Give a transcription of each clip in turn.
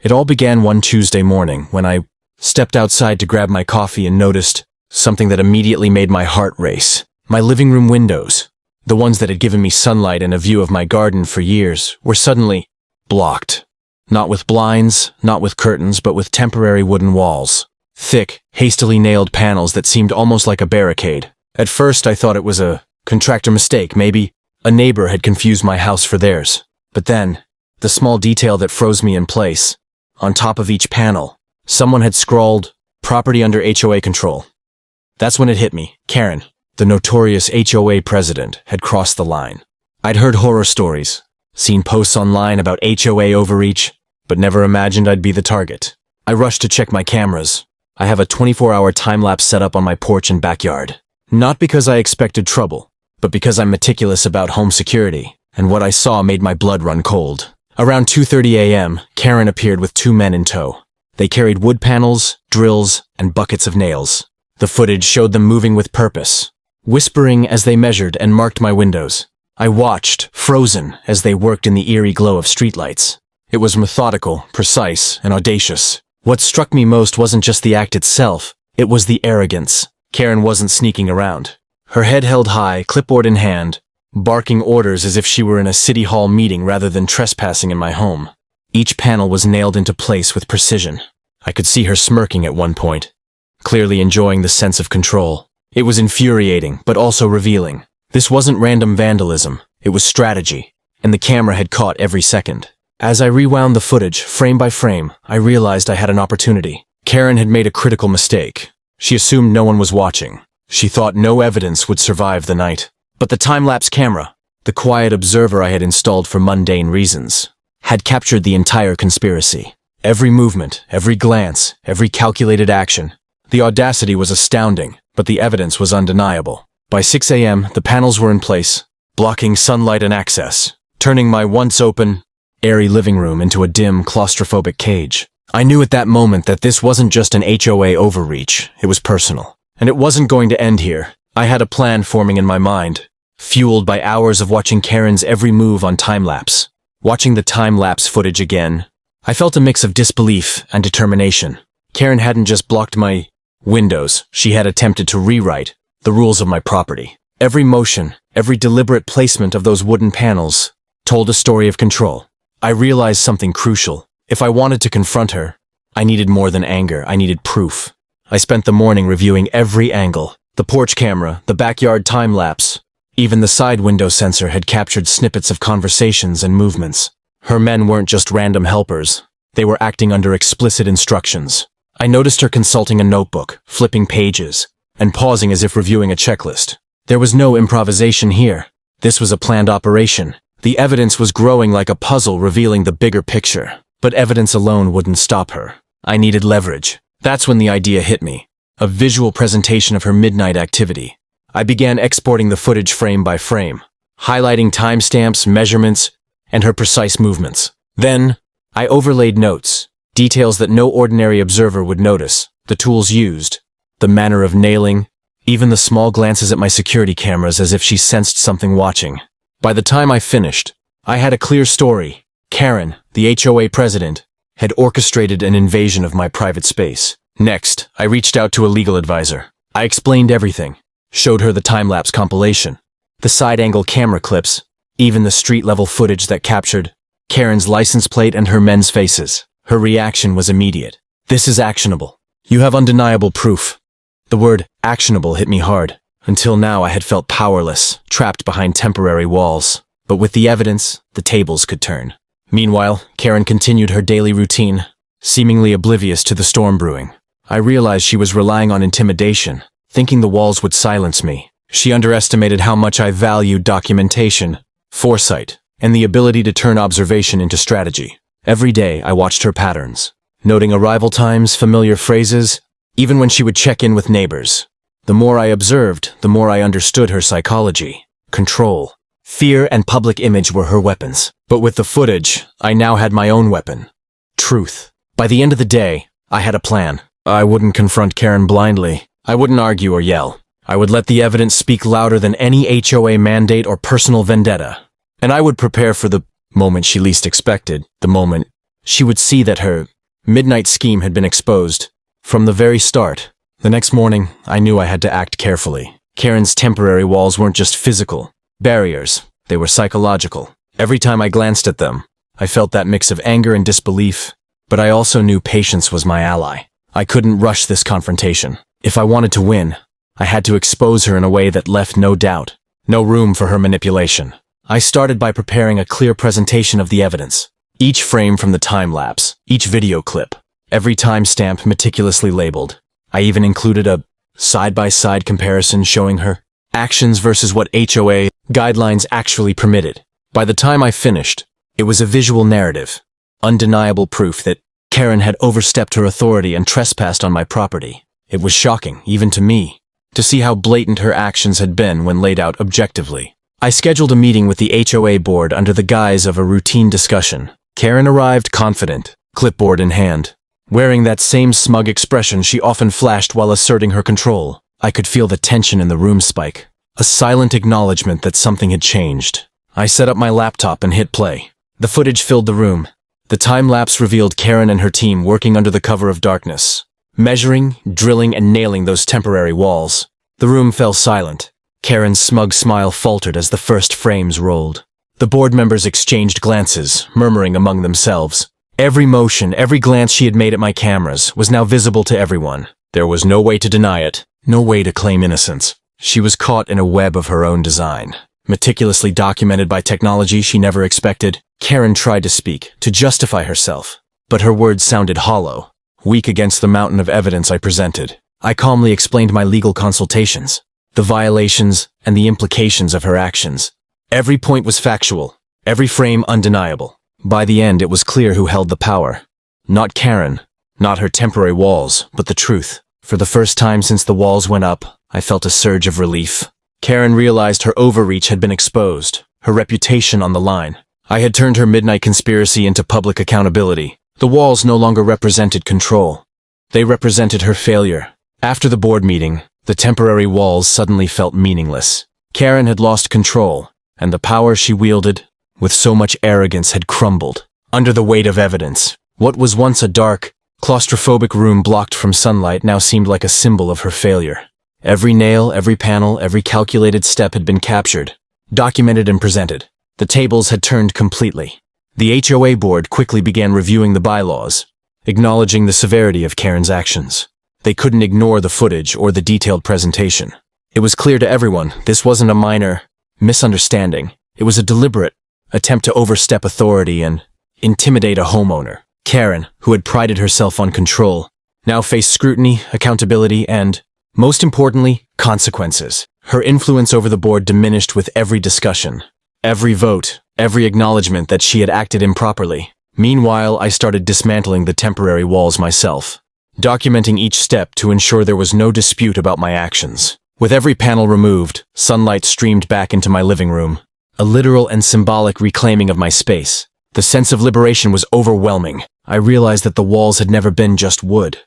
It all began one Tuesday morning when I stepped outside to grab my coffee and noticed something that immediately made my heart race. My living room windows, the ones that had given me sunlight and a view of my garden for years, were suddenly blocked. Not with blinds, not with curtains, but with temporary wooden walls. Thick, hastily nailed panels that seemed almost like a barricade. At first I thought it was a contractor mistake, maybe a neighbor had confused my house for theirs. But then, the small detail that froze me in place. On top of each panel, someone had scrawled, "Property under HOA control." That's when it hit me. Karen, the notorious HOA president, had crossed the line. I'd heard horror stories, seen posts online about HOA overreach, but never imagined I'd be the target. I rushed to check my cameras. I have a 24-hour time-lapse set up on my porch and backyard. Not because I expected trouble, but because I'm meticulous about home security, and what I saw made my blood run cold. Around 2:30 a.m., Karen appeared with two men in tow. They carried wood panels, drills, and buckets of nails. The footage showed them moving with purpose, whispering as they measured and marked my windows. I watched, frozen, as they worked in the eerie glow of streetlights. It was methodical, precise, and audacious. What struck me most wasn't just the act itself, it was the arrogance. Karen wasn't sneaking around. Her head held high, clipboard in hand, barking orders as if she were in a city hall meeting rather than trespassing in my home. Each panel was nailed into place with precision. I could see her smirking at one point, clearly enjoying the sense of control. It was infuriating, but also revealing. This wasn't random vandalism, it was strategy, and the camera had caught every second. As I rewound the footage, frame by frame, I realized I had an opportunity. Karen had made a critical mistake. She assumed no one was watching. She thought no evidence would survive the night. But the time-lapse camera, the quiet observer I had installed for mundane reasons, had captured the entire conspiracy. Every movement, every glance, every calculated action. The audacity was astounding, but the evidence was undeniable. By 6 a.m., the panels were in place, blocking sunlight and access, turning my once open, airy living room into a dim, claustrophobic cage. I knew at that moment that this wasn't just an HOA overreach, it was personal. And it wasn't going to end here. I had a plan forming in my mind, fueled by hours of watching Karen's every move on time-lapse. Watching the time-lapse footage again, I felt a mix of disbelief and determination. Karen hadn't just blocked my windows, she had attempted to rewrite the rules of my property. Every motion, every deliberate placement of those wooden panels told a story of control. I realized something crucial. If I wanted to confront her, I needed more than anger, I needed proof. I spent the morning reviewing every angle. The porch camera, the backyard time-lapse, even the side window sensor had captured snippets of conversations and movements. Her men weren't just random helpers. They were acting under explicit instructions. I noticed her consulting a notebook, flipping pages, and pausing as if reviewing a checklist. There was no improvisation here. This was a planned operation. The evidence was growing like a puzzle revealing the bigger picture. But evidence alone wouldn't stop her. I needed leverage. That's when the idea hit me. A visual presentation of her midnight activity. I began exporting the footage frame by frame, highlighting timestamps, measurements, and her precise movements. Then, I overlaid notes, details that no ordinary observer would notice, the tools used, the manner of nailing, even the small glances at my security cameras as if she sensed something watching. By the time I finished, I had a clear story. Karen, the HOA president, had orchestrated an invasion of my private space. Next, I reached out to a legal advisor. I explained everything, showed her the time-lapse compilation, the side-angle camera clips, even the street-level footage that captured Karen's license plate and her men's faces. Her reaction was immediate. "This is actionable. You have undeniable proof." The word actionable hit me hard. Until now I had felt powerless, trapped behind temporary walls. But with the evidence, the tables could turn. Meanwhile, Karen continued her daily routine, seemingly oblivious to the storm brewing. I realized she was relying on intimidation, thinking the walls would silence me. She underestimated how much I valued documentation, foresight, and the ability to turn observation into strategy. Every day I watched her patterns, noting arrival times, familiar phrases, even when she would check in with neighbors. The more I observed, the more I understood her psychology. Control, fear, and public image were her weapons. But with the footage, I now had my own weapon. Truth. By the end of the day, I had a plan. I wouldn't confront Karen blindly. I wouldn't argue or yell. I would let the evidence speak louder than any HOA mandate or personal vendetta. And I would prepare for the moment she least expected, the moment she would see that her Midnight scheme had been exposed. From the very start. The next morning, I knew I had to act carefully. Karen's temporary walls weren't just physical barriers, they were psychological. Every time I glanced at them, I felt that mix of anger and disbelief, but I also knew patience was my ally. I couldn't rush this confrontation. If I wanted to win, I had to expose her in a way that left no doubt, no room for her manipulation. I started by preparing a clear presentation of the evidence. Each frame from the time lapse, each video clip, every timestamp meticulously labeled. I even included a side-by-side comparison showing her actions versus what HOA guidelines actually permitted. By the time I finished, it was a visual narrative, undeniable proof that Karen had overstepped her authority and trespassed on my property. It was shocking, even to me, to see how blatant her actions had been when laid out objectively. I scheduled a meeting with the HOA board under the guise of a routine discussion. Karen arrived confident, clipboard in hand, wearing that same smug expression she often flashed while asserting her control. I could feel the tension in the room spike, a silent acknowledgement that something had changed. I set up my laptop and hit play. The footage filled the room. The time-lapse revealed Karen and her team working under the cover of darkness, measuring, drilling, and nailing those temporary walls. The room fell silent. Karen's smug smile faltered as the first frames rolled. The board members exchanged glances, murmuring among themselves. Every motion, every glance she had made at my cameras was now visible to everyone. There was no way to deny it, no way to claim innocence. She was caught in a web of her own design, meticulously documented by technology she never expected. Karen tried to speak, to justify herself, but her words sounded hollow, weak against the mountain of evidence I presented. I calmly explained my legal consultations, the violations and the implications of her actions. Every point was factual, every frame undeniable. By the end, it was clear who held the power. Not Karen, not her temporary walls, but the truth. For the first time since the walls went up, I felt a surge of relief. Karen realized her overreach had been exposed, her reputation on the line. I had turned her midnight conspiracy into public accountability. The walls no longer represented control. They represented her failure. After the board meeting, the temporary walls suddenly felt meaningless. Karen had lost control, and the power she wielded, with so much arrogance, had crumbled under the weight of evidence. What was once a dark, claustrophobic room blocked from sunlight now seemed like a symbol of her failure. Every nail, every panel, every calculated step had been captured, documented and presented. The tables had turned completely. The HOA board quickly began reviewing the bylaws, acknowledging the severity of Karen's actions. They couldn't ignore the footage or the detailed presentation. It was clear to everyone this wasn't a minor misunderstanding. It was a deliberate attempt to overstep authority and intimidate a homeowner. Karen, who had prided herself on control, now faced scrutiny, accountability, and, most importantly, consequences. Her influence over the board diminished with every discussion, every vote, every acknowledgement that she had acted improperly. Meanwhile, I started dismantling the temporary walls myself, documenting each step to ensure there was no dispute about my actions. With every panel removed, sunlight streamed back into my living room, a literal and symbolic reclaiming of my space. The sense of liberation was overwhelming. I realized that the walls had never been just wood.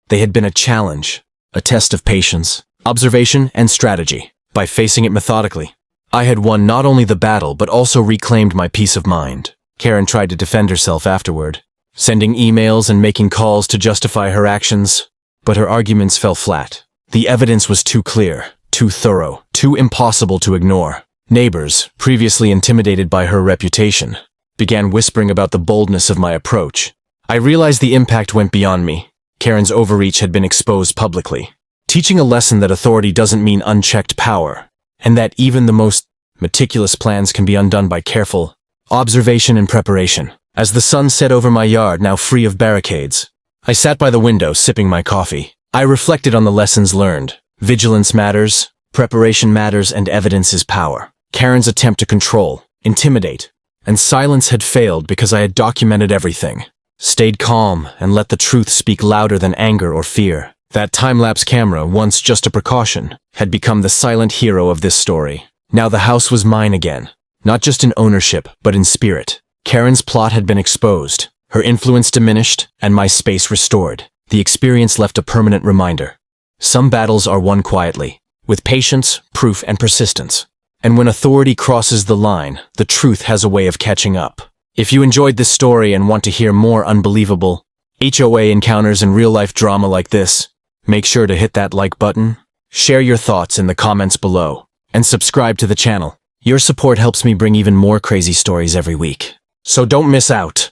They had been a challenge, a test of patience, observation, and strategy. By facing it methodically, I had won not only the battle but also reclaimed my peace of mind. Karen tried to defend herself afterward, sending emails and making calls to justify her actions, but her arguments fell flat. The evidence was too clear, too thorough, too impossible to ignore. Neighbors, previously intimidated by her reputation, began whispering about the boldness of my approach. I realized the impact went beyond me. Karen's overreach had been exposed publicly, teaching a lesson that authority doesn't mean unchecked power, and that even the most meticulous plans can be undone by careful observation and preparation. As the sun set over my yard, now free of barricades, I sat by the window sipping my coffee. I reflected on the lessons learned. Vigilance matters, preparation matters, and evidence is power. Karen's attempt to control, intimidate, and silence had failed because I had documented everything, stayed calm, and let the truth speak louder than anger or fear. That time-lapse camera, once just a precaution, had become the silent hero of this story. Now the house was mine again, not just in ownership, but in spirit. Karen's plot had been exposed, her influence diminished, and my space restored. The experience left a permanent reminder. Some battles are won quietly, with patience, proof, and persistence. And when authority crosses the line, the truth has a way of catching up. If you enjoyed this story and want to hear more unbelievable HOA encounters and real-life drama like this, make sure to hit that like button, share your thoughts in the comments below, and subscribe to the channel. Your support helps me bring even more crazy stories every week. So don't miss out.